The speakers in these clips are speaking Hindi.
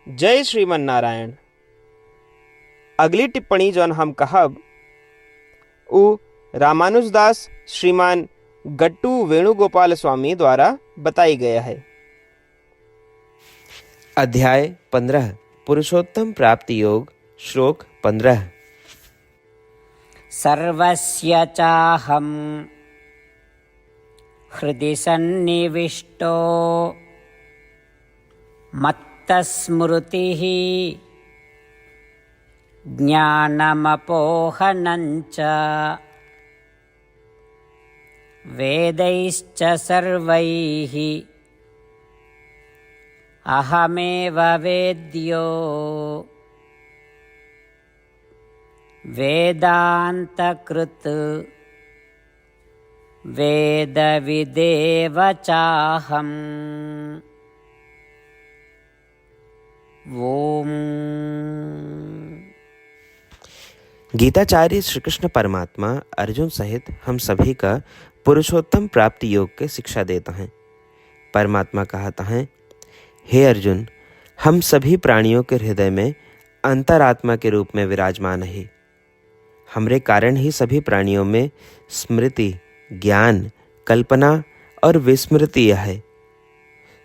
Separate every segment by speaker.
Speaker 1: जय श्रीमन नारायण। अगली टिप्पणी जौन हम कहब उ रामानुजदास श्रीमान गट्टू वेणुगोपाल स्वामी द्वारा बताई गया है।
Speaker 2: अध्याय 15 पुरुषोत्तम प्राप्ति योग श्लोक 15।
Speaker 3: सर्वस्य चाहं हृदि सन्निविष्टो मत्तस्मृतिः ज्ञानमपोहनञ्च वेदैश्च सर्वैः अहमेव वेद्यो वेदान्तकृत् वेदविदेव चाहम्। ओम।
Speaker 2: गीताचार्य श्री कृष्ण परमात्मा अर्जुन सहित हम सभी का पुरुषोत्तम प्राप्ति योग के शिक्षा देता है। परमात्मा कहता है, हे अर्जुन, हम सभी प्राणियों के हृदय में अंतरात्मा के रूप में विराजमान है। हमरे कारण ही सभी प्राणियों में स्मृति, ज्ञान, कल्पना और विस्मृति है।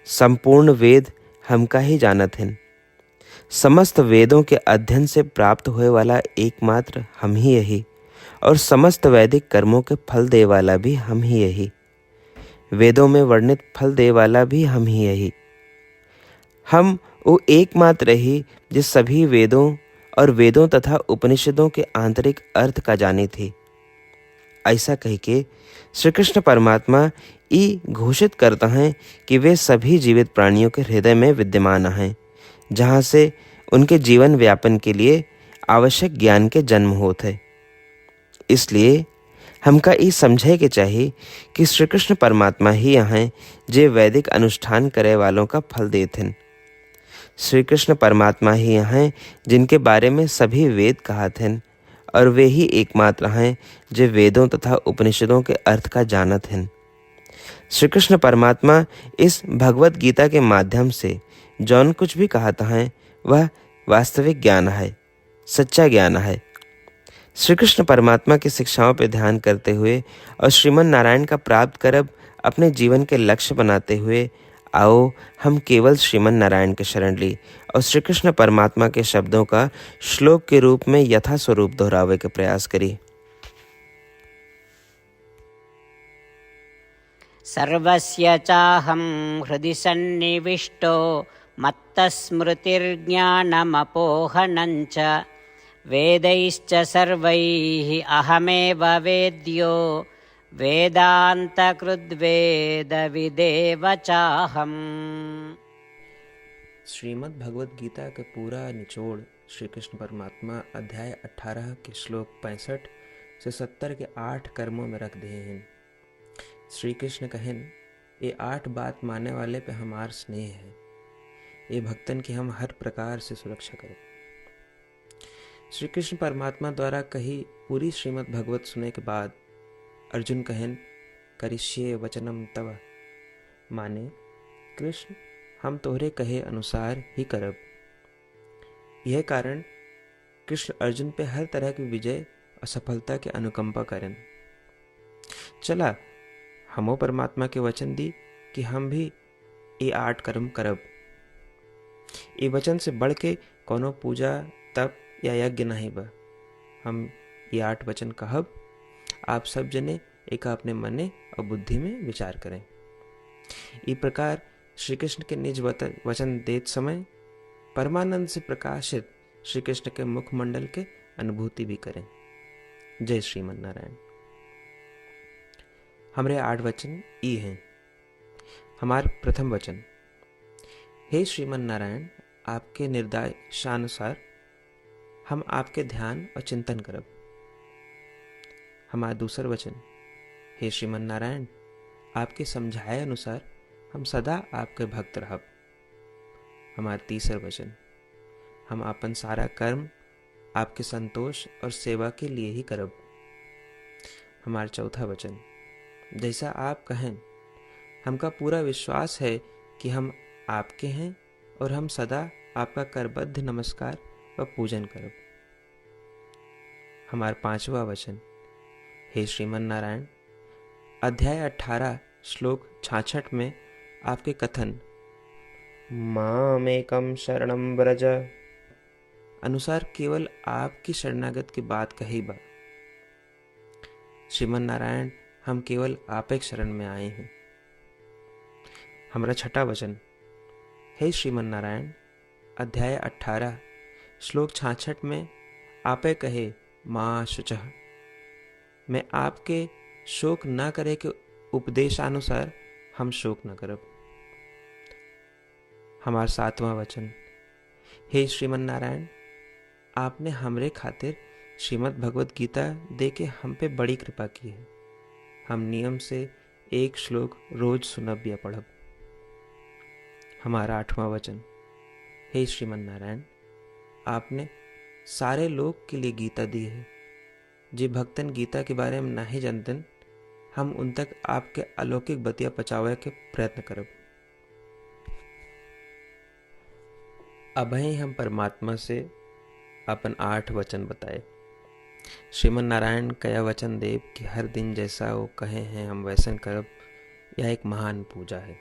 Speaker 2: संपूर्ण वेद हमका ही जानत हैं। समस्त वेदों के अध्ययन से प्राप्त होए वाला एकमात्र हम ही यही, और समस्त वैदिक कर्मों के फल दे वाला भी हम ही यही। वेदों में वर्णित फल दे वाला भी हम ही यही। हम वो एकमात्र ही जिस सभी वेदों और वेदों तथा उपनिषदों के आंतरिक अर्थ का जानी थी। ऐसा कह के श्री कृष्ण परमात्मा ये घोषित करता है कि वे सभी जीवित प्राणियों के हृदय में विद्यमान हैं, जहाँ से उनके जीवन व्यापन के लिए आवश्यक ज्ञान के जन्म होते। इसलिए हमका ये समझे के चाहिए कि श्री कृष्ण परमात्मा ही यहाँ जे वैदिक अनुष्ठान करे वालों का फल देते हैं। श्री कृष्ण परमात्मा ही हैं जिनके बारे में सभी वेद कहते हैं, और वे ही एकमात्र हैं जो वेदों तथा उपनिषदों के अर्थ का जानत हैं। श्री कृष्ण परमात्मा इस भगवत गीता के माध्यम से जौन कुछ भी कहता है वह वास्तविक ज्ञान है, सच्चा ज्ञान है। श्री कृष्ण परमात्मा की शिक्षाओं पर ध्यान करते हुए और श्रीमन नारायण का प्राप्त करब अपने जीवन के लक्ष्य बनाते हुए आओ हम केवल श्रीमन नारायण के शरण ली और श्री कृष्ण परमात्मा के शब्दों का श्लोक के रूप में यथा स्वरूप दोहरावे के प्रयास करी।
Speaker 3: सर्वस्य चाहं हृदि सन्निविष्टो मत्तस्मृतिर्ज्ञानमपोहनञ्च वेदैश्च सर्वैः अहमेव वेद्यो वेदान्तकृद्वेदविदेव चाहम्।
Speaker 2: श्रीमद् भगवत गीता का पूरा निचोड़ श्री कृष्ण परमात्मा अध्याय 18 के श्लोक 65 से 70 के 8 कर्मों में रख दिए हैं। श्री कृष्ण कहें, ये 8 बात मानने वाले पे हमार स्नेह है। ये भक्तन की हम हर प्रकार से सुरक्षा करें। श्री कृष्ण परमात्मा द्वारा कही पूरी श्रीमद् भगवत सुनने के बाद अर्जुन कहें, करिष्ये वचनम तव, माने कृष्ण हम तोहरे कहे अनुसार ही करब। यह कारण कृष्ण अर्जुन पे हर तरह की विजय और सफलता के अनुकंपा करें। चला हमो परमात्मा के वचन दी कि हम भी ये 8 कर्म करब। ये वचन से बढ़ के कोनो पूजा तप या यज्ञ नहीं बा। हम ये 8 वचन कहब, आप सब जने एक अपने मने और बुद्धि में विचार करें। इस प्रकार श्री कृष्ण के निज वचन देत समय परमानंद से प्रकाशित श्री कृष्ण के मुखमंडल के अनुभूति भी करें। जय श्रीमन नारायण। हमारे 8 वचन ई हैं। हमार प्रथम वचन, हे श्रीमन नारायण, आपके निर्देशानुसार हम आपके ध्यान और चिंतन करब। हमारा दूसर वचन, हे श्रीमन नारायण, आपके समझाए अनुसार हम सदा आपके भक्त रहब। हमारा तीसर वचन, हम अपन सारा कर्म आपके संतोष और सेवा के लिए ही करब। हमारा चौथा वचन, जैसा आप कहें, हमका पूरा विश्वास है कि हम आपके हैं और हम सदा
Speaker 1: आपका करबद्ध नमस्कार व पूजन करब। हमार 5वां वचन। हे श्रीमन नारायण, अध्याय 18 श्लोक 66 में आपके कथन मामेकं शरणं व्रज अनुसार केवल आपकी शरणागत की बात कही बा। श्रीमन नारायण, हम केवल आप एक शरण में आए हैं। हमारा 6वां वचन। हे श्रीमन नारायण, अध्याय 18 श्लोक 66 में आपे कहे माँ शुचः, मैं आपके शोक न करे के उपदेशानुसार हम शोक न करब। हमार 7वां वचन। हे श्रीमन नारायण, आपने हमरे खातिर श्रीमद् भगवत गीता दे के हम पे बड़ी कृपा की है। हम नियम से एक श्लोक रोज सुनब या पढ़ब। हमारा 8वां वचन। हे श्रीमन नारायण, आपने सारे लोग के लिए गीता दी है। जे भक्तन गीता के बारे में नहीं जानतन, हम उन तक आपके अलौकिक बतिया पहुंचावे के प्रयत्न करब। अभय हम परमात्मा से अपन 8 वचन बताए। श्रीमन नारायण कया वचन देव कि हर दिन जैसा वो कहे हैं हम वैसन करब, यह एक महान पूजा है।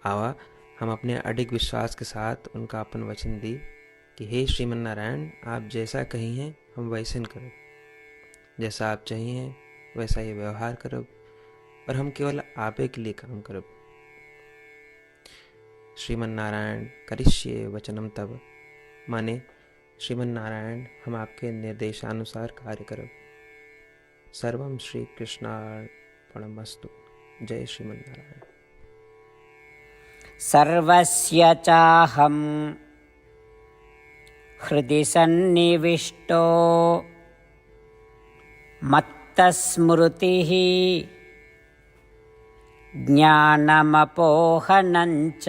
Speaker 1: आवा हम अपने अडिग विश्वास के साथ उनका अपन वचन दी कि हे श्रीमन नारायण, आप जैसा कही हैं हम वैसन करब, जैसा आप चाहिए वैसा ही व्यवहार करब और हम केवल आपे के लिए काम करब। श्रीमन नारायण करिष्ये वचनम तब, माने श्रीमन नारायण हम आपके निर्देशानुसार कार्य करब। सर्वम श्री कृष्णार्पणमस्तु। जय श्रीमन नारायण।
Speaker 3: सर्वस्य चाहं हृदि सन्निविष्टो मत्तस्मृतिः ज्ञानमपोहनं च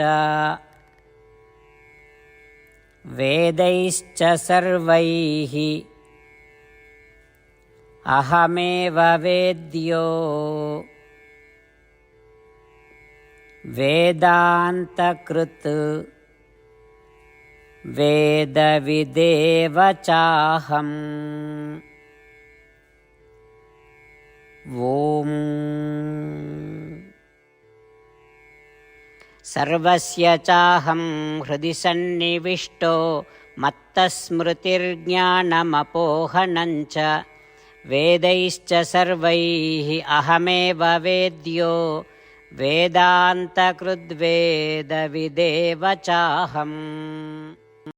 Speaker 3: वेदैश्च सर्वैः अहमेव वेद्यो वेदान्तकृत् वेदविदेव चाहम्। ॐ सर्वस्य चाहं हृदि सन्निविष्टो मत्तस्मृतिर्ज्ञानमपोहनं च वेदैश्च सर्वैः अहमेव वेद्यो वेदान्तकृद्वेदविदेव चाहम्।